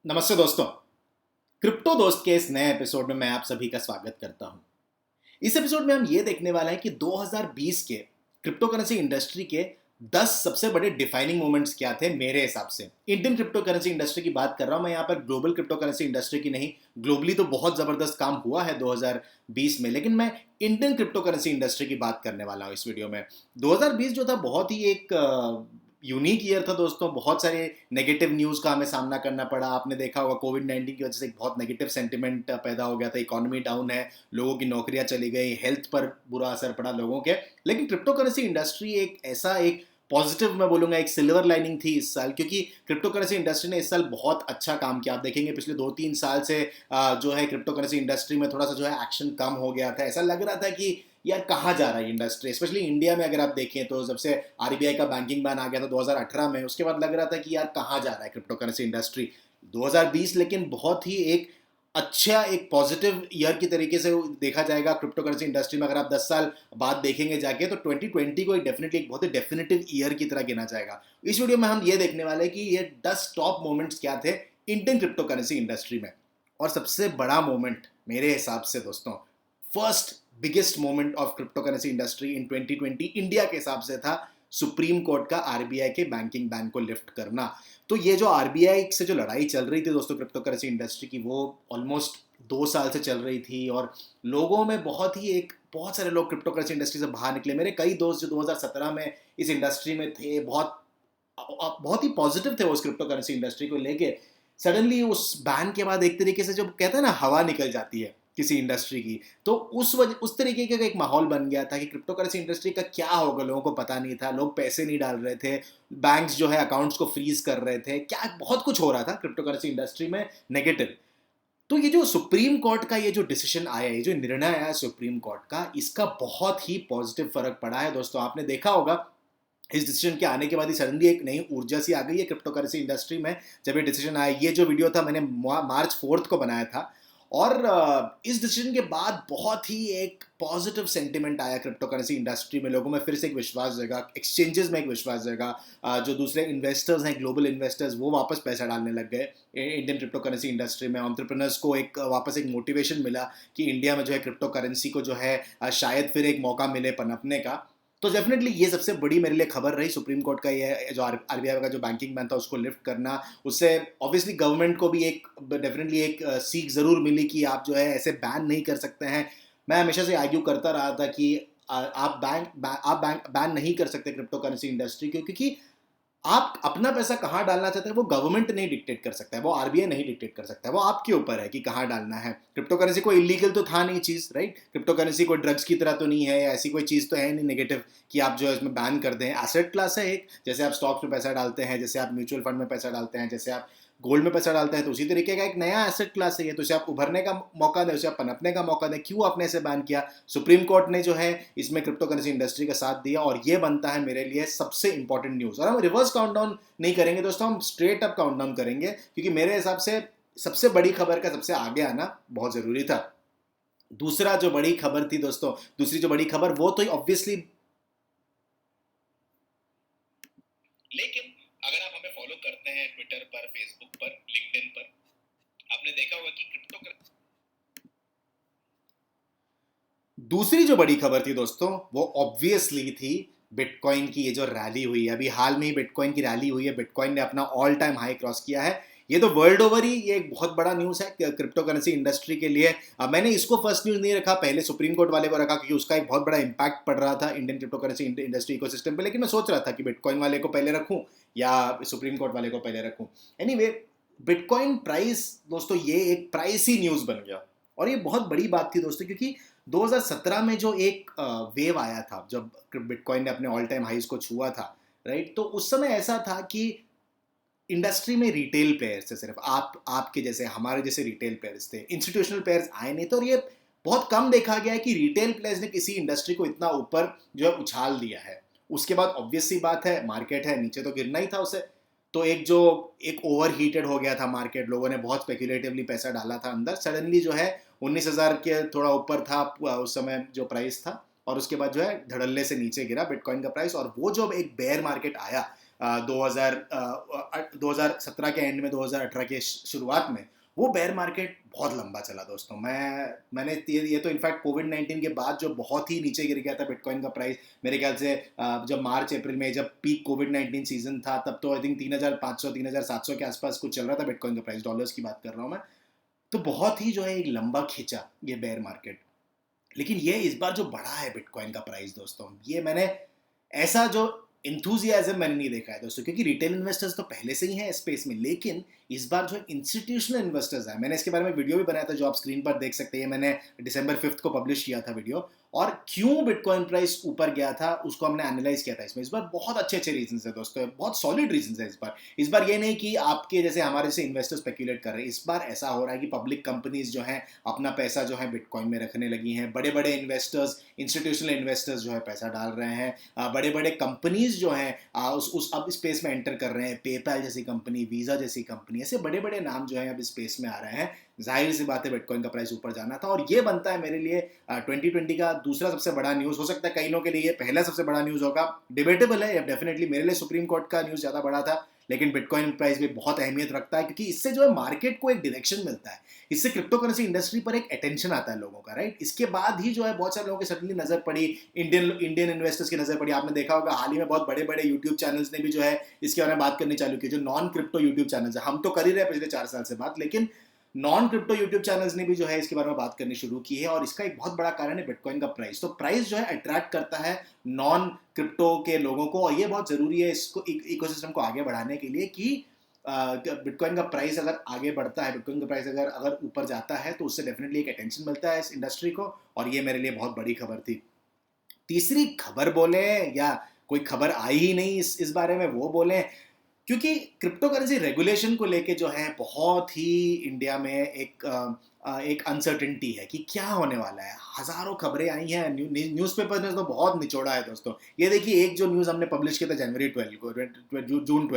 नमस्ते दोस्तों। क्रिप्टो दोस्त के इस नए एपिसोड में मैं आप सभी का स्वागत करता हूं। इस एपिसोड में हम ये देखने वाले हैं कि 2020 के क्रिप्टो करेंसी इंडस्ट्री के 10 सबसे बड़े डिफाइनिंग मोमेंट्स क्या थे मेरे हिसाब से। इंडियन क्रिप्टो करेंसी इंडस्ट्री की बात कर रहा हूं मैं, यहाँ पर ग्लोबल क्रिप्टो करेंसी इंडस्ट्री की नहीं। ग्लोबली तो बहुत जबरदस्त काम हुआ है 2020 में, लेकिन मैं इंडियन क्रिप्टो करेंसी इंडस्ट्री की बात करने वाला हूं इस वीडियो में। 2020 जो था बहुत ही एक यूनिक ईयर था दोस्तों। बहुत सारे नेगेटिव न्यूज़ का हमें सामना करना पड़ा। आपने देखा होगा कोविड-19 की वजह से एक बहुत नेगेटिव सेंटिमेंट पैदा हो गया था। इकोनॉमी डाउन है, लोगों की नौकरियां चली गई, हेल्थ पर बुरा असर पड़ा लोगों के। लेकिन क्रिप्टो करेंसी इंडस्ट्री एक ऐसा एक पॉजिटिव, मैं बोलूंगा एक सिल्वर लाइनिंग थी इस साल, क्योंकि क्रिप्टो करेंसी इंडस्ट्री ने इस साल बहुत अच्छा काम किया। आप देखेंगे पिछले 2-3 साल से जो है क्रिप्टो करेंसी इंडस्ट्री में थोड़ा सा जो है एक्शन कम हो गया था। ऐसा लग रहा था कि यार कहाँ जा रहा है इंडस्ट्री, स्पेशली इंडिया में। अगर आप देखें तो जब से आरबीआई का बैंकिंग बैन आ गया था 2018 में, उसके बाद लग रहा था कि यार कहाँ जा रहा है क्रिप्टो करेंसी इंडस्ट्री। 2020 लेकिन बहुत ही एक अच्छा एक पॉजिटिव ईयर की तरीके से देखा जाएगा क्रिप्टो करेंसी इंडस्ट्री में। अगर आप 10 साल बाद देखेंगे जाके तो 2020 को डेफिनेटली एक बहुत ही डेफिनेटिव ईयर की तरह गिना जाएगा। इस वीडियो में हम ये देखने वाले हैं कि ये 10 टॉप मोमेंट्स क्या थे इंडियन क्रिप्टो करेंसी इंडस्ट्री में। और सबसे बड़ा मोमेंट मेरे हिसाब से दोस्तों, first biggest moment of crypto currency industry in 2020 India के हिसाब से था सुप्रीम कोर्ट का आरबीआई के बैंकिंग बैन को लिफ्ट करना। तो ये जो आरबीआई से जो लड़ाई चल रही थी दोस्तों क्रिप्टो करेंसी इंडस्ट्री की, वो ऑलमोस्ट 2 साल से चल रही थी। और लोगों में बहुत सारे लोग क्रिप्टो करेंसी इंडस्ट्री से बाहर निकले। मेरे कई दोस्त जो 2017 में इस इंडस्ट्री में थे, बहुत बहुत ही पॉजिटिव थे उस क्रिप्टो करेंसी इंडस्ट्री को लेके। सडनली उस बैन के बाद एक तरीके से जो कहते हैं ना, हवा निकल जाती है किसी इंडस्ट्री की, तो उस तरीके का एक माहौल बन गया था कि क्रिप्टो करेंसी इंडस्ट्री का क्या होगा लोगों को पता नहीं था। लोग पैसे नहीं डाल रहे थे, बैंक्स जो है अकाउंट्स को फ्रीज कर रहे थे, क्या बहुत कुछ हो रहा था क्रिप्टो करेंसी इंडस्ट्री में नेगेटिव। तो ये जो सुप्रीम कोर्ट का ये जो डिसीजन आया, ये जो निर्णय आया सुप्रीम कोर्ट का, इसका बहुत ही पॉजिटिव फर्क पड़ा है दोस्तों। आपने देखा होगा इस डिसीजन के आने के बाद ही सडनली एक नई ऊर्जा सी आ गई है क्रिप्टो करेंसी इंडस्ट्री में। जब ये डिसीजन आया, ये जो वीडियो था मैंने मार्च 4 को बनाया था, और इस डिसीजन के बाद बहुत ही एक पॉजिटिव सेंटिमेंट आया क्रिप्टो करेंसी इंडस्ट्री में। लोगों में फिर से एक विश्वास जगा, एक्सचेंजेस में एक विश्वास जगा। जो दूसरे इन्वेस्टर्स हैं, ग्लोबल इन्वेस्टर्स, वो वापस पैसा डालने लग गए इंडियन क्रिप्टो करेंसी इंडस्ट्री में। एंटरप्रेन्योर्स को एक वापस एक मोटिवेशन मिला कि इंडिया में जो है क्रिप्टो करेंसी को जो है शायद फिर एक मौका मिले पनपने का। तो डेफिनेटली ये सबसे बड़ी मेरे लिए खबर रही सुप्रीम कोर्ट का, ये जो आरबीआई का जो बैंकिंग बैन था उसको लिफ्ट करना। उससे ऑब्वियसली गवर्नमेंट को भी एक डेफिनेटली एक सीख ज़रूर मिली कि आप जो है ऐसे बैन नहीं कर सकते हैं। मैं हमेशा से आर्ग्यू करता रहा था कि आप बैंक बैन नहीं कर सकते क्रिप्टो करेंसी इंडस्ट्री को, क्योंकि आप अपना पैसा कहाँ डालना चाहते हैं वो गवर्नमेंट नहीं डिक्टेट कर सकता है, वो आरबीआई नहीं डिक्टेट कर सकता है। वो आपके ऊपर है कि कहाँ डालना है। क्रिप्टो करेंसी कोई इलीगल तो था नहीं चीज़, राइट। क्रिप्टो करेंसी कोई ड्रग्स की तरह तो नहीं है, या ऐसी कोई चीज़ तो है नहीं नेगेटिव कि आप जो है इसमें बैन कर दें। एसेट क्लास है एक, जैसे आप स्टॉक्स में पैसा डालते हैं, जैसे आप म्यूचुअल फंड में पैसा डालते हैं, जैसे आप गोल्ड में पैसा डालते हैं, तो उसी तरीके का एक नया एसेट क्लास है ये। तो उसे आप उभरने का मौका दें, उसे आप पनपने का मौका दें। क्यों आपने इसे बैन किया? सुप्रीम कोर्ट ने जो है इसमें क्रिप्टो करेंसी इंडस्ट्री का साथ दिया, और ये बनता है मेरे लिए सबसे इंपॉर्टेंट न्यूज़। और हम रिवर्स काउंटडाउन नहीं करेंगे दोस्तों, हम स्ट्रेट अप काउंटडाउन करेंगे, क्योंकि मेरे हिसाब से सबसे बड़ी खबर का सबसे आगे आना बहुत ज़रूरी था। दूसरा जो बड़ी खबर थी दोस्तों, दूसरी जो बड़ी खबर वो तो ऑब्वियसली, लेकिन अगर आप हमें फॉलो करते हैं ट्विटर पर, फेसबुक पर, लिंक्डइन पर, आपने देखा होगा कि दूसरी जो बड़ी खबर थी दोस्तों वो ऑब्वियसली थी बिटकॉइन की। ये जो रैली हुई है, अभी हाल में ही बिटकॉइन की रैली हुई है, बिटकॉइन ने अपना ऑल टाइम हाई क्रॉस किया है। ये तो वर्ल्ड ओवर ही ये एक बहुत बड़ा न्यूज़ है क्रिप्टो करेंसी इंडस्ट्री के लिए। मैंने इसको फर्स्ट न्यूज़ नहीं रखा, पहले सुप्रीम कोर्ट वाले को रखा, क्योंकि उसका एक बहुत बड़ा इंपैक्ट पड़ रहा था Indian crypto currency industry ecosystem पे। लेकिन मैं सोच रहा था कि बिटकॉइन वाले को पहले रखूं या सुप्रीम कोर्ट वाले को पहले रखूं। एनीवे, बिटकॉइन प्राइस दोस्तों ये एक प्राइस ही न्यूज़ बन गया, और ये बहुत बड़ी बात थी दोस्तों, क्योंकि 2017 में जो एक वेव आया था जब बिटकॉइन ने अपने ऑल टाइम हाईज को छुआ था, राइट। तो उस समय ऐसा था कि इंडस्ट्री में रिटेल प्लेयर्स थे, सिर्फ आपके जैसे हमारे जैसे रिटेल प्लेयर्स थे, इंस्टीट्यूशनल प्लेयर्स आए नहीं थे। और ये बहुत कम देखा गया है कि रिटेल प्लेयर्स ने किसी इंडस्ट्री को इतना ऊपर जो है उछाल दिया है। उसके बाद ऑब्वियस सी बात है, मार्केट है, नीचे तो गिरना ही था उसे। तो एक ओवर हीटेड हो गया था मार्केट, लोगों ने बहुत स्पेकुलेटिवली पैसा डाला था अंदर। सडनली जो है 19,000 के थोड़ा ऊपर था उस समय जो प्राइस था, और उसके बाद जो है धड़ल्ले से नीचे गिरा बिटकॉइन का प्राइस। और वो जो एक बेयर मार्केट आया, 2017 के एंड में, 2018 के शुरुआत में, वो बेयर मार्केट बहुत लंबा चला दोस्तों। मैंने ये तो इनफैक्ट कोविड-19 के बाद जो बहुत ही नीचे गिर गया था बिटकॉइन का प्राइस, मेरे ख्याल से जब मार्च अप्रैल में जब पीक कोविड-19 सीजन था, तब तो आई थिंक 3,500 3,700 के आसपास कुछ चल रहा था बिटकॉइन का प्राइस, डॉलर्स की बात कर रहा हूँ मैं। तो बहुत ही जो है एक लंबा खिंचा ये बेयर मार्केट। लेकिन ये इस बार जो बढ़ा है बिटकॉइन का प्राइस दोस्तों, ये मैंने ऐसा जो इंथुजियाज्म मैंने नहीं देखा है दोस्तों, क्योंकि रिटेल इन्वेस्टर्स तो पहले से ही हैं स्पेस में, लेकिन इस बार जो इंस्टीट्यूशनल इन्वेस्टर्स हैं, मैंने इसके बारे में वीडियो भी बनाया था जो आप स्क्रीन पर देख सकते हैं, मैंने दिसंबर 5 को पब्लिश किया था वीडियो, और क्यों बिटकॉइन प्राइस ऊपर गया था उसको हमने एनालाइज किया था इसमें। इस बार बहुत अच्छे अच्छे रीजन है दोस्तों, बहुत सॉलिड रीजन है इस बार ये नहीं कि आपके जैसे हमारे जैसे इन्वेस्टर्स स्पेक्यूलेट कर रहे हैं। इस बार ऐसा हो रहा है कि पब्लिक कंपनीज जो हैं अपना पैसा जो है बिटकॉइन में रखने लगी हैं, बड़े बड़े इन्वेस्टर्स, इंस्टीट्यूशनल इन्वेस्टर्स जो है पैसा डाल रहे हैं, बड़े बड़े कंपनीज जो हैं उस अब स्पेस में एंटर कर रहे हैं, पेपैल जैसी कंपनी, वीजा जैसी कंपनी, ऐसे बड़े बड़े नाम जो है अब स्पेस में आ रहे हैं। जाहिर सी बात है बिटकॉइन का प्राइस ऊपर जाना था, और ये बनता है मेरे लिए 2020 का दूसरा सबसे बड़ा न्यूज़। हो सकता है कई लोगों के लिए ये पहला सबसे बड़ा न्यूज़ होगा, डिबेटेबल है, डेफिनेटली मेरे लिए सुप्रीम कोर्ट का न्यूज़ ज़्यादा बड़ा था, लेकिन बिटकॉइन प्राइस भी बहुत अहमियत रखता है, क्योंकि इससे जो है मार्केट को एक डायरेक्शन मिलता है, इससे क्रिप्टो करेंसी इंडस्ट्री पर एक अटेंशन आता है लोगों का, राइट। इसके बाद ही जो है बहुत सारे लोगों की सडनली नजर पड़ी, इंडियन इन्वेस्टर्स की नजर पड़ी। आपने देखा होगा हाल ही में बहुत बड़े बड़े यूट्यूब चैनल्स ने भी जो है इसके बारे में बात करनी चालू की, जो नॉन क्रिप्टो यूट्यूब चैनल्स है। हम तो कर ही रहे हैं पिछले 4 साल से बात, लेकिन नॉन क्रिप्टो यूट्यूब चैनल्स ने भी जो है इसके बारे में बात करनी शुरू की है, और इसका एक बहुत बड़ा कारण है बिटकॉइन का प्राइस। तो प्राइस जो है अट्रैक्ट करता है नॉन क्रिप्टो के लोगों को, और ये बहुत जरूरी है इसको इकोसिस्टम को आगे बढ़ाने के लिए कि बिटकॉइन का प्राइस अगर आगे बढ़ता है, बिटकॉइन का प्राइस अगर ऊपर जाता है, तो उससे डेफिनेटली एक अटेंशन मिलता है इस इंडस्ट्री को, और ये मेरे लिए बहुत बड़ी खबर थी। तीसरी खबर बोले या कोई खबर आई ही नहीं इस बारे में वो बोले, क्योंकि क्रिप्टो करेंसी रेगुलेशन को लेके जो है बहुत ही इंडिया में एक अनसर्टेनिटी है कि क्या होने वाला है। हजारों खबरें आई हैं, न्यूज़पेपर ने तो बहुत निचोड़ा है दोस्तों। ये देखिए, एक जो न्यूज़ हमने पब्लिश किया था जनवरी 12 को, जून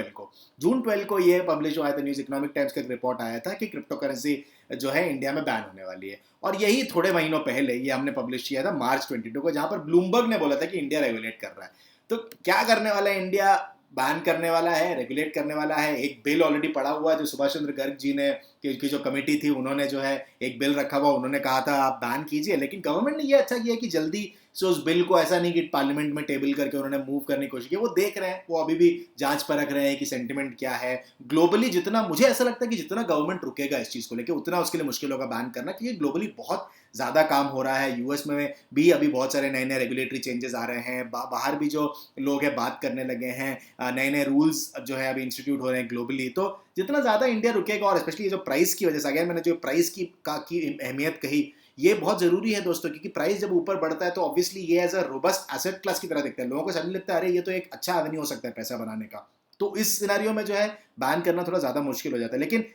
12 को ये पब्लिश हुआ था, न्यूज़ इकोनॉमिक टाइम्स का एक रिपोर्ट आया था कि क्रिप्टो करेंसी जो है इंडिया में बैन होने वाली है। और यही थोड़े महीनों पहले ये हमने पब्लिश किया था मार्च 22 को, जहां पर ब्लूमबर्ग ने बोला था कि इंडिया रेगुलेट कर रहा है। तो क्या करने वाला है इंडिया? बैन करने वाला है, रेगुलेट करने वाला है। एक बिल ऑलरेडी पड़ा हुआ है, जो सुभाष चंद्र गर्ग जी ने की जो कमेटी थी, उन्होंने जो है एक बिल रखा हुआ, उन्होंने कहा था आप बैन कीजिए, लेकिन गवर्नमेंट ने ये अच्छा किया कि जल्दी से उस बिल को ऐसा नहीं कि पार्लियामेंट में टेबल करके उन्होंने मूव करने की कोशिश की। वो देख रहे हैं, वो अभी भी जांच परख रहे हैं कि सेंटिमेंट क्या है ग्लोबली। जितना मुझे ऐसा लगता है कि जितना गवर्नमेंट रुकेगा इस चीज को लेकर, उतना उसके लिए मुश्किल होगा बैन करना, क्योंकि ग्लोबली बहुत ज्यादा काम हो रहा है। यूएस में भी अभी बहुत सारे नए नए रेगुलेटरी चेंजेस आ रहे हैं, बाहर भी जो लोग हैं बात करने लगे हैं, नए नए रूल्स जो है अभी इंस्टीट्यूट हो रहे हैं ग्लोबली। तो जितना ज्यादा इंडिया रुकेगा, और स्पेशली जो प्राइस की वजह से, अगर मैंने जो प्राइस की अहमियत कही, ये बहुत जरूरी है दोस्तों, क्योंकि प्राइस जब ऊपर बढ़ता है तो ऑब्वियसली ये as a robust asset class की तरह दिखता है। लोगों को सडनली लगता है अरे ये तो एक अच्छा एवेन्यू हो सकता है पैसा बनाने का। तो इस सिनेरियो में जो है बैन करना थोड़ा ज्यादा मुश्किल हो जाता है। लेकिन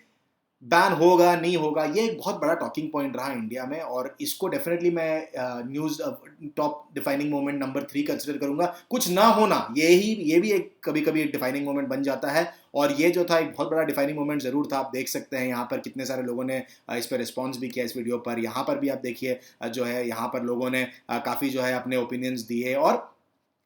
बैन होगा नहीं होगा, ये एक बहुत बड़ा टॉकिंग पॉइंट रहा इंडिया में, और इसको डेफिनेटली मैं news top defining moment number 3 consider करूंगा। कुछ ना होना, ये भी एक कभी कभी एक डिफाइनिंग मोमेंट बन जाता है, और ये जो था एक बहुत बड़ा डिफाइनिंग मोमेंट जरूर था। आप देख सकते हैं यहाँ पर कितने सारे लोगों ने इस पर रिस्पॉन्स भी किया इस वीडियो पर। यहाँ पर भी आप देखिए जो है यहाँ पर लोगों ने काफ़ी जो है अपने ओपिनियंस दिए, और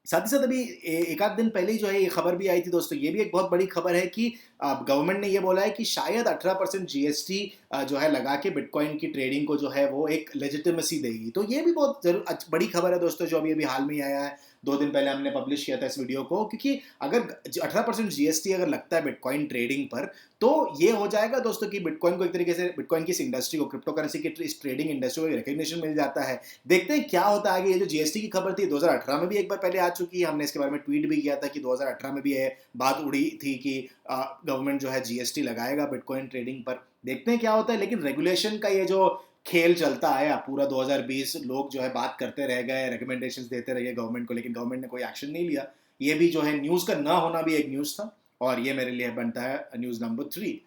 साथ ही साथ अभी एक आध दिन पहले ही जो है ये खबर भी आई थी दोस्तों, ये भी एक बहुत बड़ी खबर है कि गवर्नमेंट ने ये बोला है कि शायद 18% जीएसटी जो है लगा के बिटकॉइन की ट्रेडिंग को जो है वो एक लेजिटिमेसी देगी। तो ये भी बहुत बड़ी खबर है दोस्तों, जो अभी हाल में ही आया है। 2 दिन पहले हमने पब्लिश किया था इस वीडियो को, क्योंकि अगर 18% जीएसटी अगर लगता है बिटकॉइन ट्रेडिंग पर, तो ये हो जाएगा दोस्तों कि बिटकॉइन को एक तरीके से, बिटकॉइन की इस इंडस्ट्री को, क्रिप्टो करेंसी की इस ट्रेडिंग इंडस्ट्री को रिकग्निशन मिल जाता है। देखते हैं क्या होता है आगे। ये जो जीएसटी की खबर थी 2018 में भी एक बार पहले आ चुकी है, हमने इसके बारे में ट्वीट भी किया था कि 2018 में भी ये बात उड़ी थी कि गवर्नमेंट जो है जीएसटी लगाएगा बिटकॉइन ट्रेडिंग पर। देखते हैं क्या होता है। लेकिन रेगुलेशन का ये जो खेल चलता है पूरा 2020, लोग जो है बात करते रह गए, रिकमेंडेशंस देते रह गए गवर्नमेंट को, लेकिन गवर्नमेंट ने कोई एक्शन नहीं लिया। ये भी जो है न्यूज़ का ना होना भी एक न्यूज़ था, और ये मेरे लिए बनता है न्यूज़ नंबर 3।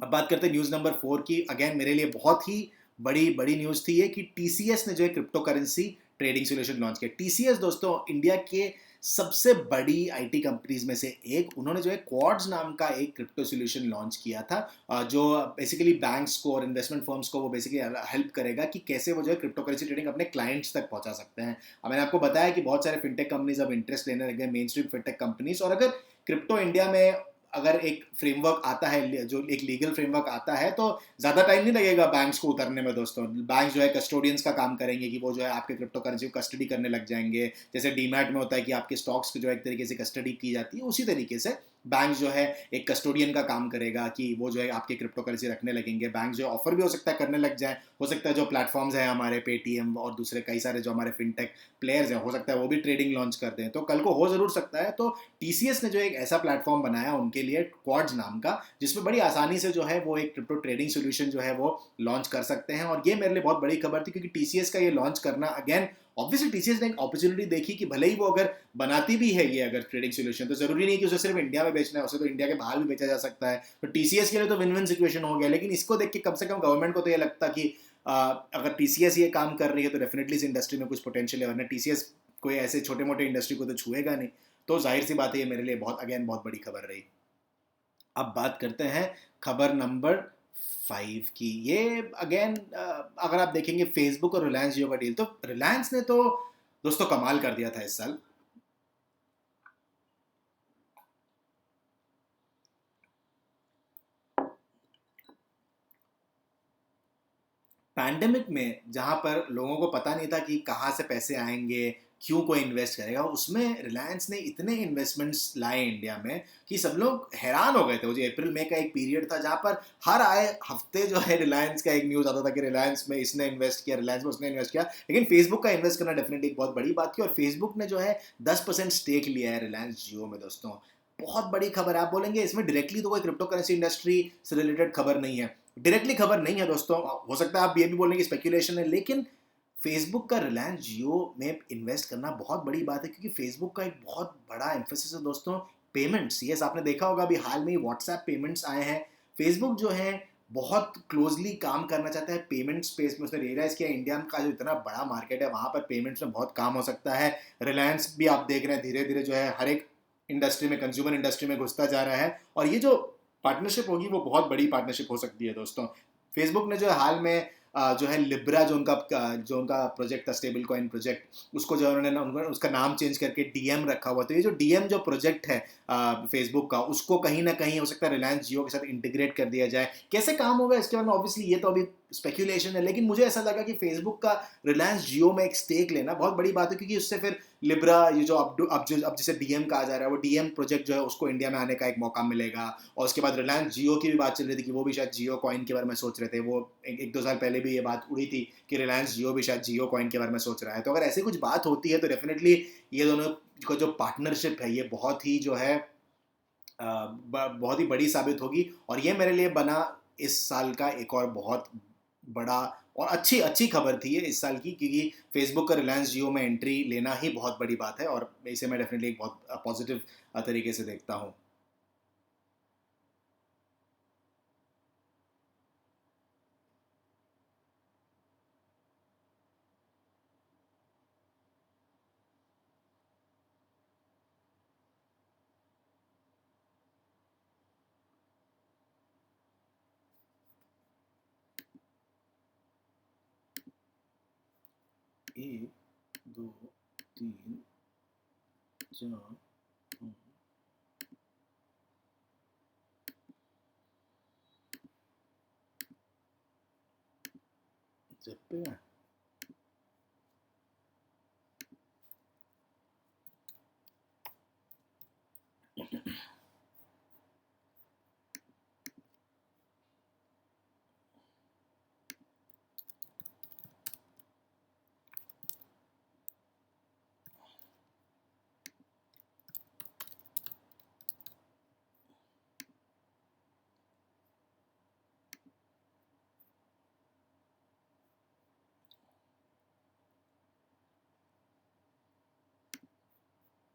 अब बात करते हैं न्यूज़ नंबर 4 की। अगेन मेरे लिए बहुत ही बड़ी न्यूज़ थी ये कि टीसीएस ने जो है crypto currency trading solution launch किया। टीसीएस दोस्तों इंडिया के सबसे बड़ी आईटी कंपनीज में से एक, उन्होंने जो है क्वाड्स नाम का एक क्रिप्टो सोल्यूशन लॉन्च किया था, जो बेसिकली बैंक्स को और इन्वेस्टमेंट फर्म्स को वो बेसिकली हेल्प करेगा कि कैसे वो जो है क्रिप्टो करेंसी ट्रेडिंग अपने क्लाइंट्स तक पहुंचा सकते हैं। अब मैंने आपको बताया कि बहुत सारे फिनटेक कंपनीज अब इंटरेस्ट लेने लगे, मेन स्ट्रीम फिनटेक कंपनीज, और अगर क्रिप्टो इंडिया में अगर एक फ्रेमवर्क आता है, जो एक लीगल फ्रेमवर्क आता है, तो ज़्यादा टाइम नहीं लगेगा बैंक्स को उतरने में दोस्तों। बैंक जो है कस्टोडियंस का काम करेंगे कि वो जो है आपके क्रिप्टो करेंसी को कस्टडी करने लग जाएंगे। जैसे डीमैट में होता है कि आपके स्टॉक्स की जो एक तरीके से कस्टडी की जाती है, उसी तरीके से बैंक जो है एक कस्टोडियन का काम करेगा कि वो जो है आपके क्रिप्टो करेंसी रखने लगेंगे। बैंक जो ऑफर भी हो सकता है करने लग जाए, हो सकता है जो प्लेटफॉर्म्स हैं हमारे पेटीएम और दूसरे कई सारे जो हमारे फिनटेक प्लेयर्स हैं, हो सकता है वो भी ट्रेडिंग लॉन्च कर दें, तो कल को हो जरूर सकता है। तो टीसीएस ने जो एक ऐसा प्लेटफॉर्म बनाया उनके लिए, क्वाड्स नाम का, जिसमें बड़ी आसानी से जो है वो एक क्रिप्टो ट्रेडिंग सोल्यूशन जो है वो लॉन्च कर सकते हैं। और ये मेरे लिए बहुत बड़ी खबर थी, क्योंकि टीसीएस का ये लॉन्च करना, अगेन ऑब्वियसली टीसीएस ने एक अपॉर्चुनिटी देखी कि भले ही वो अगर बनाती भी है ये अगर ट्रेडिंग सोल्यूशन, तो जरूरी नहीं कि उसे सिर्फ इंडिया में बेचना है, उसे तो इंडिया के बाहर भी बेचा जा सकता है। तो टीसीएस के लिए तो विन विन सिचुएशन हो गया। लेकिन इसको देख के कम से कम गवर्नमेंट को तो ये लगता कि अगर टीसीएस ये काम कर रही है तो डेफिनेटली इस इंडस्ट्री में कुछ पोटेंशियल है, वरना टीसीएस कोई ऐसे छोटे मोटे इंडस्ट्री को तो छुएगा नहीं। तो जाहिर सी बात है ये मेरे लिए बहुत बड़ी खबर रही। अब बात करते हैं खबर नंबर 5 की। ये अगेन अगर आप देखेंगे फेसबुक और रिलायंस जियो का डील, तो रिलायंस ने तो दोस्तों कमाल कर दिया था इस साल। पैंडेमिक में जहां पर लोगों को पता नहीं था कि कहाँ से पैसे आएंगे, क्यों कोई इन्वेस्ट करेगा, उसमें रिलायंस ने इतने इन्वेस्टमेंट्स लाए इंडिया में कि सब लोग हैरान हो गए थे। वो जो अप्रैल मई का एक पीरियड था जहां पर हर आए हफ्ते जो है रिलायंस का एक न्यूज़ आता था कि रिलायंस में इसने इन्वेस्ट किया, रिलायंस में उसने इन्वेस्ट किया। लेकिन फेसबुक का इन्वेस्ट करना डेफिनेटली एक बहुत बड़ी बात थी, और फेसबुक ने जो है 10% स्टेक लिया है रिलायंस जियो में दोस्तों। बहुत बड़ी खबर है। आप बोलेंगे इसमें डायरेक्टली तो कोई क्रिप्टो करेंसी इंडस्ट्री से रिलेटेड खबर नहीं है, डायरेक्टली खबर नहीं है दोस्तों। हो सकता है आप ये भी बोलेंगे स्पेकुलेशन है, लेकिन फेसबुक का रिलायंस जियो में इन्वेस्ट करना बहुत बड़ी बात है, क्योंकि फेसबुक का एक बहुत बड़ा एम्फेसिस है दोस्तों पेमेंट्स। यस, आपने देखा होगा अभी हाल में ही व्हाट्सएप पेमेंट्स आए हैं। फेसबुक जो है बहुत क्लोजली काम करना चाहता है पेमेंट स्पेस में। उसने रियलाइज किया इंडिया का जो इतना बड़ा मार्केट है वहाँ पर पेमेंट्स में बहुत काम हो सकता है। रिलायंस भी आप देख रहे हैं धीरे धीरे जो है हर एक इंडस्ट्री में, कंज्यूमर इंडस्ट्री में घुसता जा रहा है, और ये जो पार्टनरशिप होगी वो बहुत बड़ी पार्टनरशिप हो सकती है दोस्तों। फेसबुक ने जो है हाल में जो है लिब्रा, जो उनका प्रोजेक्ट था, स्टेबल कॉइन प्रोजेक्ट, उसको जो उन्होंने उसका नाम चेंज करके डीएम रखा हुआ। तो ये जो डीएम जो प्रोजेक्ट है फेसबुक का, उसको कहीं ना कहीं हो सकता है रिलायंस जियो के साथ इंटीग्रेट कर दिया जाए। कैसे काम होगा इसके बारे में ऑब्वियसली ये तो अभी स्पेक्यूलेशन है, लेकिन मुझे ऐसा लगा कि फेसबुक का रिलायंस जियो में एक स्टेक लेना बहुत बड़ी बात है, क्योंकि उससे फिर लिब्रा, ये जो अब जिसे डीएम कहा जा रहा है, वो डीएम प्रोजेक्ट जो है उसको इंडिया में आने का एक मौका मिलेगा। और उसके बाद रिलायंस जियो की भी बात चल रही थी कि वो भी शायद जियो कॉइन के बारे में सोच रहे थे। वो एक दो साल पहले भी ये बात उड़ी थी कि रिलायंस जियो भी शायद जियो कॉइन के बारे में सोच रहा है। तो अगर ऐसी कुछ बात होती है तो डेफिनेटली ये दोनों का जो पार्टनरशिप है ये बहुत ही जो है बहुत ही बड़ी साबित होगी। और ये मेरे लिए बना इस साल का एक और बहुत बड़ा और अच्छी अच्छी खबर थी ये इस साल की, क्योंकि फेसबुक का रिलायंस जियो में एंट्री लेना ही बहुत बड़ी बात है, और इसे मैं डेफिनेटली एक बहुत पॉजिटिव तरीके से देखता हूँ। एक दो तीन चार जब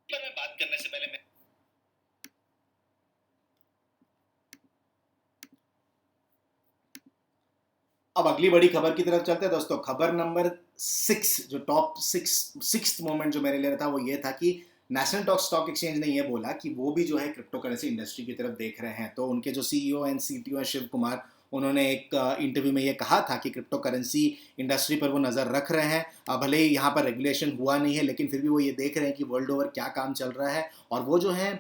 पे बात करने से पहले मैं अब अगली बड़ी खबर की तरफ चलते हैं दोस्तों। खबर नंबर 6, जो टॉप सिक्स मोमेंट जो मेरे लिए था वो ये था कि नेशनल टॉक स्टॉक एक्सचेंज ने ये बोला कि वो भी जो है क्रिप्टो करेंसी इंडस्ट्री की तरफ देख रहे हैं। तो उनके जो सीईओ एंड सीटीओ हैं शिव कुमार, उन्होंने एक इंटरव्यू में ये कहा था कि क्रिप्टो करेंसी इंडस्ट्री पर वो नज़र रख रहे हैं। भले ही यहाँ पर रेगुलेशन हुआ नहीं है, लेकिन फिर भी वो ये देख रहे हैं कि वर्ल्ड ओवर क्या काम चल रहा है, और वो जो है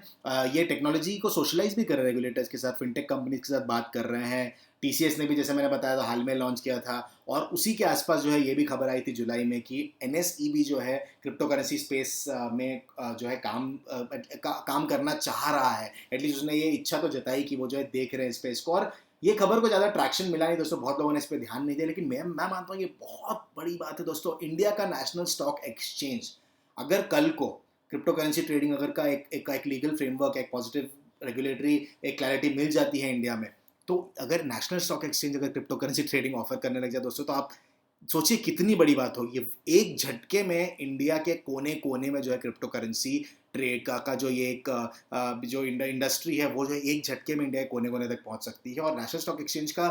ये टेक्नोलॉजी को सोशलाइज भी कर रहे हैं रेगुलेटर्स के साथ, फिनटेक कंपनीज के साथ बात कर रहे हैं। टीसीएस ने भी, जैसे मैंने बताया था, हाल में लॉन्च किया था। और उसी के आसपास जो है ये भी खबर आई थी जुलाई में कि एनएसई भी जो है क्रिप्टो करेंसी स्पेस में जो है काम करना चाह रहा है। एटलीस्ट उसने ये इच्छा तो जताई कि वो जो है देख रहे हैं स्पेस को। और ये खबर को ज़्यादा ट्रैक्शन मिला नहीं दोस्तों, बहुत लोगों ने इस पर ध्यान नहीं दिया, लेकिन मैं मानता हूँ ये बहुत बड़ी बात है दोस्तों। इंडिया का नेशनल स्टॉक एक्सचेंज अगर कल को क्रिप्टो करेंसी ट्रेडिंग अगर का एक लीगल फ्रेमवर्क, एक पॉजिटिव रेगुलेटरी एक क्लैरिटी मिल जाती है इंडिया में, तो अगर नेशनल स्टॉक एक्सचेंज अगर क्रिप्टो करेंसी ट्रेडिंग ऑफर करने लग जाए दोस्तों, तो आप सोचिए कितनी बड़ी बात होगी। एक झटके में इंडिया के कोने कोने में जो है क्रिप्टो करेंसी ट्रेड का जो ये एक जो इंडस्ट्री है वो जो है एक झटके में इंडिया के कोने कोने तक पहुंच सकती है। और नेशनल स्टॉक एक्सचेंज का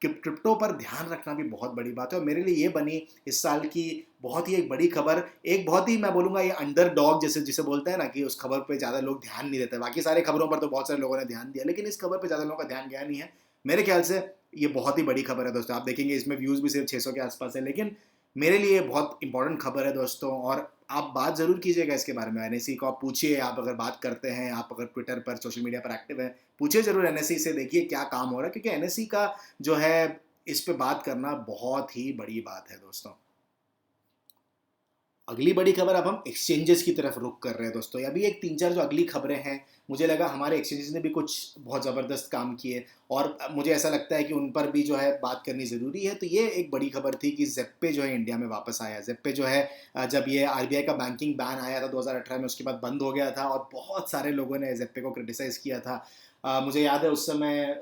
क्रिप्टो पर ध्यान रखना भी बहुत बड़ी बात है। और मेरे लिए ये बनी इस साल की बहुत ही एक बड़ी खबर, एक बहुत ही, मैं बोलूँगा, ये अंडरडॉग जैसे जिसे बोलते हैं ना, कि उस खबर पे ज़्यादा लोग ध्यान नहीं देते। बाकी सारे खबरों पर तो बहुत सारे लोगों ने ध्यान दिया, लेकिन इस खबर पे ज़्यादा लोगों का ध्यान गया नहीं है। मेरे ख्याल से ये बहुत ही बड़ी खबर है दोस्तों। आप देखेंगे इसमें व्यूज़ भी सिर्फ 600 के आसपास है, लेकिन मेरे लिए बहुत इंपॉर्टेंट खबर है दोस्तों। और आप बात ज़रूर कीजिएगा इसके बारे में। एनएसई को आप पूछिए, आप अगर बात करते हैं, आप अगर ट्विटर पर, सोशल मीडिया पर एक्टिव हैं, पूछिए ज़रूर एनएसई से, देखिए क्या काम हो रहा है, क्योंकि एनएसई का जो है इस पे बात करना बहुत ही बड़ी बात है दोस्तों। अगली बड़ी खबर, अब हम एक्सचेंजेस की तरफ रुख कर रहे हैं दोस्तों। अभी एक 3-4 जो अगली खबरें हैं, मुझे लगा हमारे एक्सचेंजेस ने भी कुछ बहुत ज़बरदस्त काम किए, और मुझे ऐसा लगता है कि उन पर भी जो है बात करनी ज़रूरी है। तो ये एक बड़ी खबर थी कि ज़ेप्पे जो है इंडिया में वापस आया। ज़ेप्पे जो है जब ये आरबीआई का बैंकिंग बैन आया था 2018 में, उसके बाद बंद हो गया था, और बहुत सारे लोगों ने ज़ेप्पे को क्रिटिसाइज़ किया था। मुझे याद है उस समय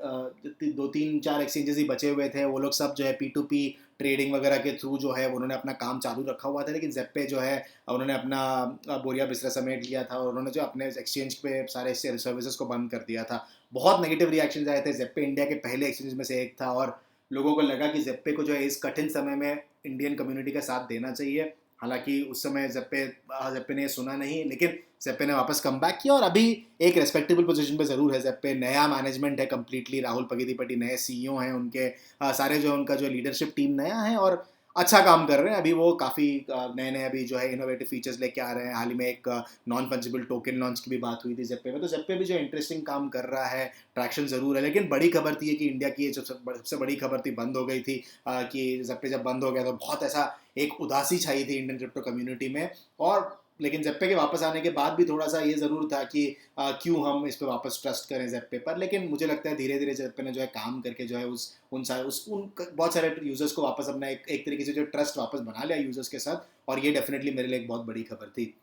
2-3-4 एक्सचेंजेस ही बचे हुए थे, वो लोग सब जो है P2P ट्रेडिंग वगैरह के थ्रू जो है उन्होंने अपना काम चालू रखा हुआ था। लेकिन ज़ेप्पे जो है उन्होंने अपना बोरिया बिस्तरा समेट लिया था, और उन्होंने जो अपने एक्सचेंज पे सारे सर्विसेज को बंद कर दिया था। बहुत नेगेटिव रिएक्शन आए थे। ज़ेप्पे इंडिया के पहले एक्सचेंज में से एक था, और लोगों को लगा कि ज़ेप्पे को जो है इस कठिन समय में इंडियन कम्युनिटी का साथ देना चाहिए। हालांकि उस समय ज़ेप्पे ने सुना नहीं, लेकिन ज़ेप्पे ने वापस कम बैक किया, और अभी एक रेस्पेक्टेबल पोजीशन पे ज़रूर है ज़ेप्पे। नया मैनेजमेंट है कम्प्लीटली, राहुल पगीतीपति नए सीईओ हैं उनके, सारे जो उनका जो लीडरशिप टीम नया है, और अच्छा काम कर रहे हैं। अभी वो काफ़ी नए नए अभी जो है इनोवेटिव फीचर्स लेके आ रहे हैं। हाल ही में एक नॉन फंजिबल टोकन लॉन्च की भी बात हुई थी ज़ेप्पे में। तो ज़ेप्पे भी जो इंटरेस्टिंग काम कर रहा है, ट्रैक्शन ज़रूर है। लेकिन बड़ी खबर थी कि इंडिया की जो सबसे बड़ी खबर थी बंद हो गई थी, कि ज़ेप्पे जब बंद हो गया तो बहुत ऐसा एक उदासी छाई थी इंडियन क्रिप्टो कम्युनिटी में। और लेकिन ज़ेप्पे के वापस आने के बाद भी थोड़ा सा ये ज़रूर था कि क्यों हम इस पे वापस ट्रस्ट करें ज़ेप्पे पर। लेकिन मुझे लगता है धीरे धीरे ज़ेप्पे ने जो है काम करके जो है बहुत सारे यूज़र्स को वापस अपना एक तरीके से जो ट्रस्ट वापस बना लिया यूज़र्स के साथ। और ये डेफिनेटली मेरे लिए एक बहुत बड़ी खबर थी।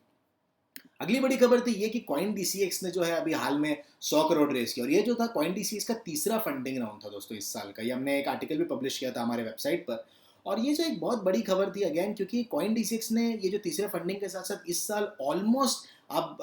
अगली बड़ी खबर थी ये कि कॉइन डीसीएक्स ने जो है अभी हाल में 100 करोड़ रेस किया। और ये जो था कॉइन डीसीएक्स का तीसरा फंडिंग राउंड था दोस्तों इस साल का। ये हमने एक आर्टिकल भी पब्लिश किया था हमारे वेबसाइट पर। और ये जो एक बहुत बड़ी खबर थी अगेन, क्योंकि कॉइन डीसीएक्स ने ये जो तीसरे फंडिंग के साथ साथ इस साल ऑलमोस्ट अब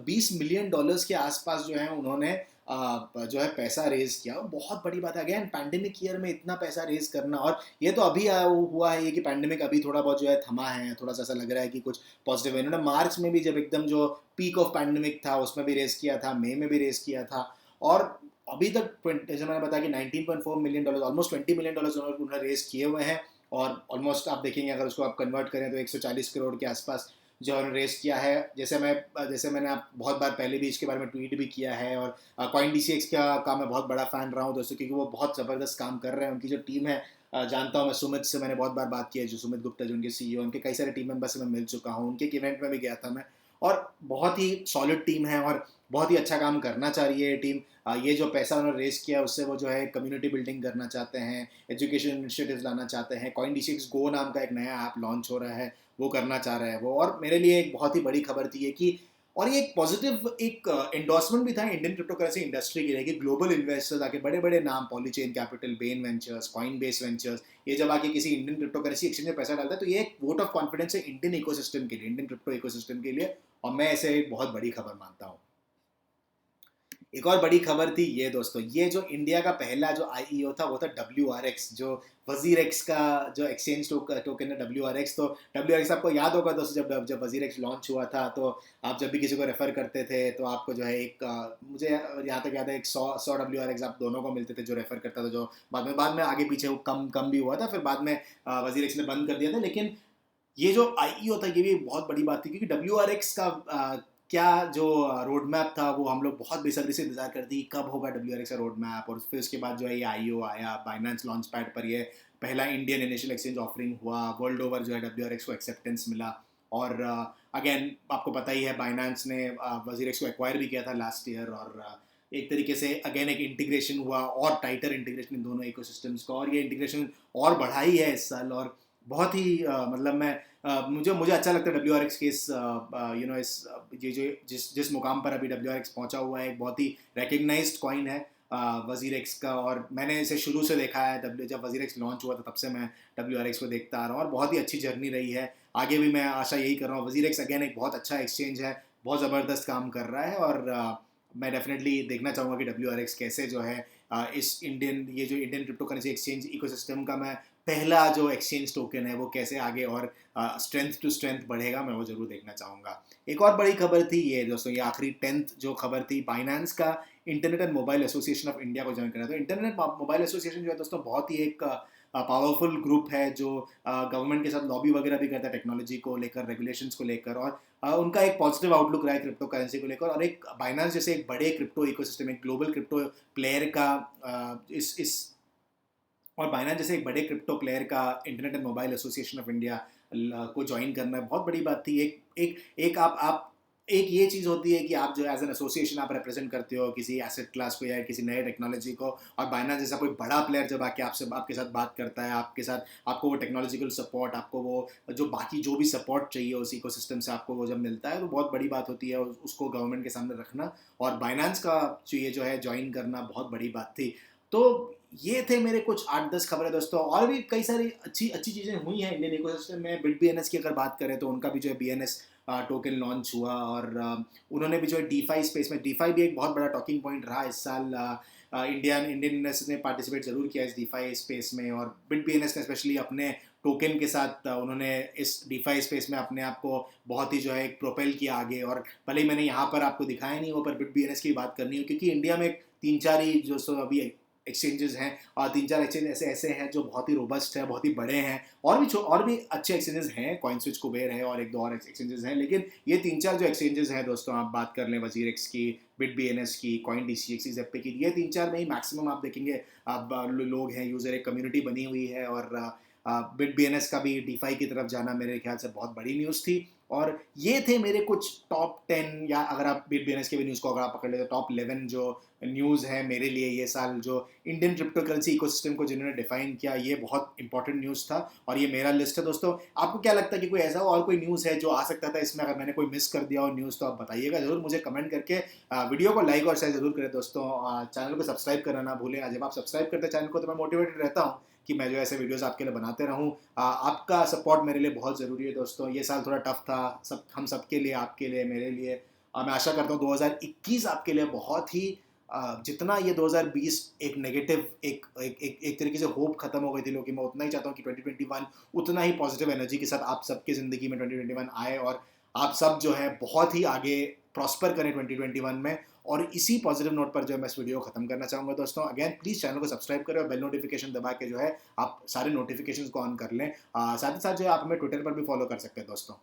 $20 मिलियन के आसपास जो है उन्होंने जो है पैसा रेज किया। बहुत बड़ी बात है अगेन, पैंडेमिक ईयर में इतना पैसा रेज करना। और ये तो अभी हुआ है ये कि पैंडेमिक अभी थोड़ा बहुत जो है थमा है, थोड़ा सा ऐसा लग रहा है कि कुछ पॉजिटिव है। इन्होंने मार्च में भी जब एकदम जो पीक ऑफ पैंडेमिक था उसमें भी रेस किया था, मई में भी रेस किया था, और अभी तक जैसे मैंने बताया कि $19.4 मिलियन, ऑलमोस्ट $20 मिलियन उन्होंने रेस किए हुए हैं। और ऑलमोस्ट आप देखेंगे अगर उसको आप कन्वर्ट करें तो 140 करोड़ के आसपास जो उन्होंने रेस किया है। जैसे मैंने आप बहुत बार पहले भी इसके बारे में ट्वीट भी किया है। और कॉइन डीसीएक्स का मैं बहुत बड़ा फ़ैन रहा हूँ दोस्तों, क्योंकि वो बहुत ज़बरदस्त काम कर रहे हैं। उनकी जो टीम है, जानता हूँ मैं सुमित से, मैंने बहुत बार बात की है, जो सुमित गुप्ता जो उनके सीईओ, उनके कई सारे टीम मेंबर से मैं मिल चुका हूँ, उनके एक इवेंट में भी गया था मैं। और बहुत ही सॉलिड टीम है, और बहुत ही अच्छा काम करना चाह रही है ये टीम। ये जो पैसा उन्होंने रेस किया उससे वो जो है कम्युनिटी बिल्डिंग करना चाहते हैं, एजुकेशन इनिशिएटिव्स लाना चाहते हैं। कॉइन डीसीएक्स गो नाम का एक नया ऐप लॉन्च हो रहा है, वो करना चाह रहे हैं वो। और मेरे लिए एक बहुत ही बड़ी खबर थी ये कि, और ये एक पॉजिटिव एक एंडोर्समेंट भी था इंडियन क्रिप्टो करेंसी इंडस्ट्री के लिए, कि ग्लोबल इन्वेस्टर्स आके, बड़े बड़े नाम, Polychain Capital, Bain Ventures, Coinbase Ventures, ये जब आके किसी इंडियन क्रिप्टो करेंसी एक्सचेंज में पैसा डालता है तो ये एक वोट ऑफ कॉन्फिडेंस है इंडियन इकोसिस्टम के लिए, इंडियन क्रिप्टो इकोसिस्टम के लिए। और मैं इसे एक बहुत बड़ी खबर मानता हूँ। एक और बड़ी खबर थी ये दोस्तों, ये जो इंडिया का पहला जो आईईओ था वो था WRX, जो वजीर एक्स का जो एक्सचेंज टोकन है WRX। तो WRX आपको याद होगा दोस्तों, जब जब वजीर एक्स लॉन्च हुआ था तो आप जब भी किसी को रेफर करते थे तो आपको जो है एक मुझे यहाँ तक याद है एक 100 WRX आप दोनों को मिलते थे जो रेफर करता था, जो बाद में आगे पीछे वो कम कम भी हुआ था, फिर बाद में वजीर एक्स ने बंद कर दिया था। लेकिन ये जो आईईओ था ये भी बहुत बड़ी बात थी, क्योंकि WRX का क्या जो रोड मैप था वो हम लोग बहुत बेसब्री से इंतजार करते हैं कब होगा WRX का रोड मैप। और फिर उसके बाद जो है ये आईईओ आया, बाइनेंस लॉन्च पैड पर ये पहला इंडियन इनिशियल एक्सचेंज ऑफरिंग हुआ, वर्ल्ड ओवर जो है WRX को एक्सेप्टेंस मिला। और अगेन आपको पता ही है बाइनेंस ने वजीर एक्स को एक्वायर भी किया था लास्ट ईयर, और एक तरीके से अगेन एक इंटीग्रेशन हुआ और टाइटर इंटीग्रेशन इन दोनों इकोसिस्टम्स का, और ये इंटीग्रेशन और बढ़ाई है इस साल। और बहुत ही मतलब मैं मुझे मुझे अच्छा लगता है WRX के इस इस ये जो जिस मुकाम पर अभी WRX पहुंचा हुआ है, एक बहुत ही रिकग्नाइज्ड कॉइन है वजीर एक्स का। और मैंने इसे शुरू से देखा है, जब वजीर एक्स लॉन्च हुआ था तब से मैं WRX को देखता आ रहा हूँ, और बहुत ही अच्छी जर्नी रही है। आगे भी मैं आशा यही कर रहा हूँ। वजीर एक्स अगेन एक बहुत अच्छा एक्सचेंज है, बहुत ज़बरदस्त काम कर रहा है, और मैं डेफिनेटली देखना चाहूँगा कि WRX कैसे जो है इस ये जो Indian crypto currency exchange ecosystem का मैं पहला जो एक्सचेंज टोकन है वो कैसे आगे और स्ट्रेंथ टू स्ट्रेंथ बढ़ेगा, मैं वो जरूर देखना चाहूँगा। एक और बड़ी खबर थी ये दोस्तों, ये आखिरी 10th जो खबर थी, बाइनेंस का internet and mobile association of India को ज्वाइन करना। तो इंटरनेट मोबाइल एसोसिएशन जो है दोस्तों बहुत ही एक पावरफुल ग्रुप है, जो गवर्नमेंट के साथ लॉबी वगैरह भी करता है टेक्नोलॉजी को लेकर, रेगुलेशंस को लेकर, और उनका एक पॉजिटिव आउटलुक रहा है क्रिप्टो करेंसी को लेकर। और एक बाइनेंस जैसे एक बड़े क्रिप्टो इकोसिस्टम, एक ग्लोबल क्रिप्टो प्लेयर का इस और बाइनेंस जैसे एक बड़े क्रिप्टो प्लेयर का internet and mobile association of India को ज्वाइन करना बहुत बड़ी बात थी। एक एक एक आप एक ये चीज़ होती है कि आप जो एज एन एसोसिएशन आप रिप्रेजेंट करते हो किसी एसेट क्लास को या किसी नए टेक्नोलॉजी को, और बाइनेंस जैसा कोई बड़ा प्लेयर जब आके आपके साथ बात करता है, आपको वो टेक्नोलॉजिकल सपोर्ट, आपको वो जो बाकी जो भी सपोर्ट चाहिए उस इकोसिस्टम से आपको वो जब मिलता है, तो बहुत बड़ी बात होती है उसको गवर्नमेंट के सामने रखना। और बाइनेंस का ये जो है ज्वाइन करना बहुत बड़ी बात थी। तो ये थे मेरे कुछ 8-10 खबरें दोस्तों। और भी कई सारी अच्छी अच्छी चीज़ें हुई हैं इंडियन इकोसिस्टम में। BitBNS की अगर बात करें तो उनका भी जो है BNS टोकन लॉन्च हुआ, और उन्होंने भी जो है DeFi स्पेस में, DeFi भी एक बहुत बड़ा टॉकिंग पॉइंट रहा इस साल। इंडियन इन्वेस्टर्स ने पार्टिसिपेट जरूर किया इस DeFi स्पेस में, और BitBNS ने स्पेशली अपने टोकन के साथ उन्होंने इस DeFi स्पेस में अपने आप को बहुत ही जो है एक प्रोपेल किया आगे। और भले ही मैंने यहाँ पर आपको दिखाया नहीं हो, पर BitBNS की बात करनी हो, क्योंकि इंडिया में 3-4 ही जो सो अभी एक्सचेंजेस हैं, और 3-4 एक्सचेंज ऐसे हैं जो बहुत ही रोबस्ट हैं, बहुत ही बड़े हैं। और भी अच्छे एक्सचेंजेस हैं, कॉइनस्विच, कुबेर है, और एक दो और एक्सचेंजेस हैं, लेकिन ये 3-4 जो एक्सचेंजेस हैं दोस्तों, आप बात कर लें वजीर एक्स की, BitBNS की, CoinDCX, ज़ेप्पे की, ये 3-4 में ही मैक्सिमम आप देखेंगे आप लोग हैं, यूज़र, एक कम्युनिटी बनी हुई है। और BitBNS का भी DeFi की तरफ जाना मेरे ख्याल से बहुत बड़ी न्यूज़ थी। और ये थे मेरे कुछ टॉप 10, या अगर आप BitBNS के भी न्यूज़ को अगर आप पकड़ ले तो टॉप 11 जो न्यूज़ है मेरे लिए ये साल, जो इंडियन क्रिप्टो करेंसी इकोसिस्टम को जिन्होंने डिफाइन किया, ये बहुत इंपॉर्टेंट न्यूज़ था। और ये मेरा लिस्ट है दोस्तों। आपको क्या लगता है कि कोई ऐसा और कोई न्यूज़ है जो आ सकता था इसमें? अगर मैंने कोई मिस कर दिया हो न्यूज़ तो आप बताइएगा ज़रूर मुझे कमेंट करके। वीडियो को लाइक और शेयर जरूर करें दोस्तों। चैनल को सब्सक्राइब करना ना भूलें। जब आप सब्सक्राइब करते हैं चैनल को तो मैं मोटिवेटेड रहता हूँ कि मैं जो ऐसे वीडियोस आपके लिए बनाते रहूँ। आपका सपोर्ट मेरे लिए बहुत ज़रूरी है दोस्तों। ये साल थोड़ा टफ था, हम सबके लिए, आपके लिए, मेरे लिए। मैं आशा करता हूँ 2021 आपके लिए बहुत ही जितना ये 2020 एक नेगेटिव एक तरीके से होप खत्म हो गई थी लोगों की, मैं उतना ही चाहता हूँ कि 2021 उतना ही पॉजिटिव एनर्जी के साथ आप सबके ज़िंदगी में 2021 आए, और आप सब जो है बहुत ही आगे प्रॉस्पर करें 2021 में। और इसी पॉजिटिव नोट पर जो है मैं इस वीडियो को खत्म करना चाहूँगा दोस्तों। अगेन प्लीज़ चैनल को सब्सक्राइब करें और बेल नोटिफिकेशन दबा के जो है आप सारे नोटिफिकेशंस को ऑन कर लें। साथ ही साथ जो है आप हमें ट्विटर पर भी फॉलो कर सकते हैं दोस्तों।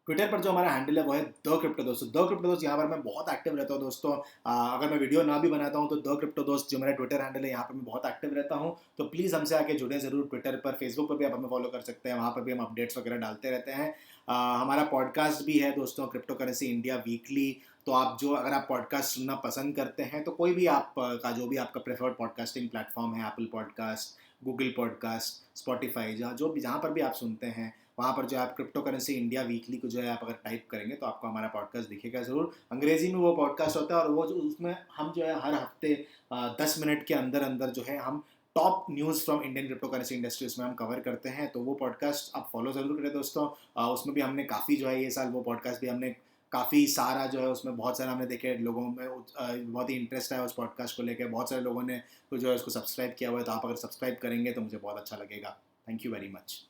ट्विटर पर जो हमारा हैंडल है वो है द क्रिप्टो दोस्त। द क्रिप्टो दोस्त, यहाँ पर मैं बहुत एक्टिव रहता हूँ दोस्तों। अगर मैं वीडियो ना भी बनाता हूँ तो द क्रिप्टो दोस्त जो मेरा ट्विटर हैंडल है, यहाँ पर मैं बहुत एक्टिव रहता हूँ। तो प्लीज़ हमसे आके जुड़े ज़रूर। ट्विटर पर, फेसबुक पर भी आप हमें फॉलो कर सकते हैं, वहाँ पर भी हम अपडेट्स वगैरह डालते रहते हैं। हमारा पॉडकास्ट भी है दोस्तों, क्रिप्टो करेंसी इंडिया वीकली। तो अगर आप पॉडकास्ट सुनना पसंद करते हैं तो कोई भी आपका जो भी आपका प्रेफर्ड पॉडकास्टिंग प्लेटफॉर्म है, Apple podcast, Google podcast, Spotify, जहाँ पर भी आप सुनते हैं, वहाँ पर जो आप क्रिप्टो करेंसी इंडिया वीकली को जो है आप अगर टाइप करेंगे तो आपको हमारा पॉडकास्ट दिखेगा ज़रूर। अंग्रेज़ी में वो पॉडकास्ट होता है, और वो जो उसमें हम जो है हर हफ्ते 10 मिनट के अंदर अंदर जो है हम top news from Indian crypto currency industry उसमें हम कवर करते हैं, तो वो पॉडकास्ट आप फॉलो ज़रूर करें दोस्तों। उसमें भी हमने काफ़ी जो है ये साल वो पॉडकास्ट भी हमने काफ़ी सारा जो है उसमें बहुत सारा हमने देखे लोगों में बहुत ही इंटरेस्ट है उस पॉडकास्ट को लेकर, बहुत सारे लोगों ने तो जो है उसको सब्सक्राइब किया हुआ है, तो आप अगर सब्सक्राइब करेंगे तो मुझे बहुत अच्छा लगेगा। Thank you very much.